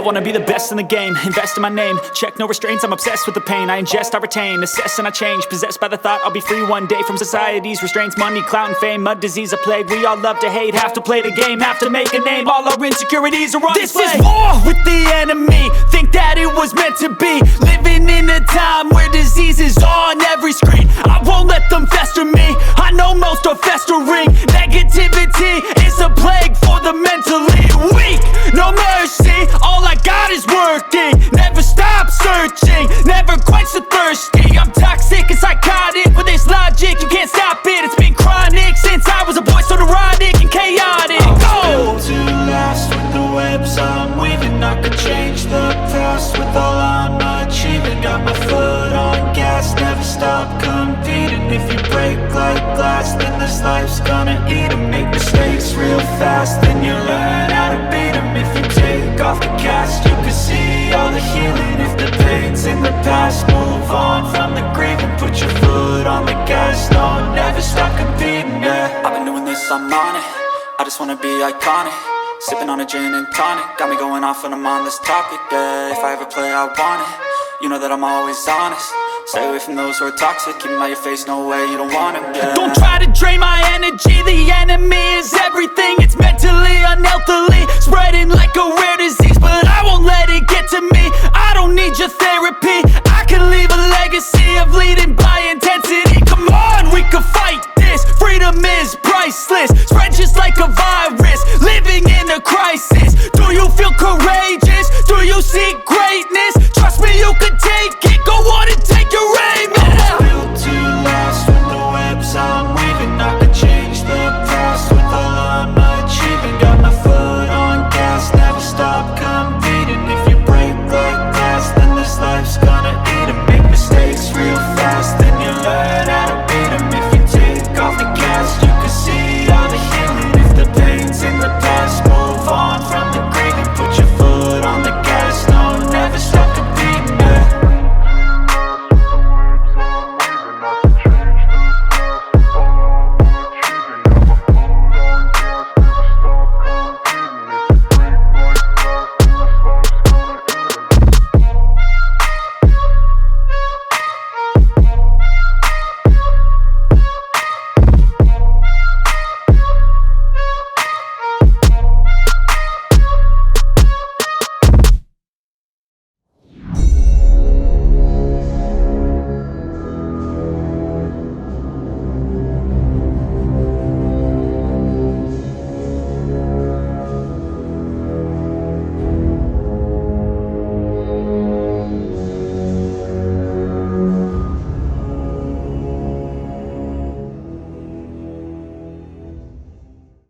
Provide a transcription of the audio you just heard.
wanna be the best in the game, invest in my name, check no restraints, I'm obsessed with the pain. I ingest, I retain, assess and I change, possessed by the thought I'll be free one day from society's restraints. Money, clout and fame, mud, disease, a plague. We all love to hate, have to play the game, have to make a name. All our insecurities are on display. This is war with the enemy, think that it was meant to be. Living in a time where disease is on every screen. I won't let them fester me, I know most are festering. Negativity is a plague for the mentally weak. No mercy, all I got is working. Never stop searching, never quench the thirsty. I'm toxic and psychotic, with this logic you can't stop it. It's been chronic since I was a boy, so neurotic and chaotic. Built to last with the webs I'm weaving. I could change the past with all I'm achieving. Got my foot on gas, never stop competing. If you break like glass, then this life's gonna eat 'em. Make mistakes real fast, then you learn how to beat 'em. If you take off the cast, you can see all the healing. If the pain's in the past, move on from the grieving. Put your foot on the gas, no, never stop competing, yeah. I've been doing this, I'm on it, I just wanna be iconic. Sipping on a gin and tonic, got me going off when I'm on this topic, yeah. If I ever play, I want it, you know that I'm always honest. Stay away from those who are toxic, keep them out your face, no way, you don't want them, yeah. Don't try to drain my energy, the enemy is everything. It's mentally, unhealthily, spreading like a rare disease. But I won't let it get to me, I don't need your therapy. I can leave a legacy of leading by intensity. Come on, we can fight this, freedom is priceless. Spread just like a virus,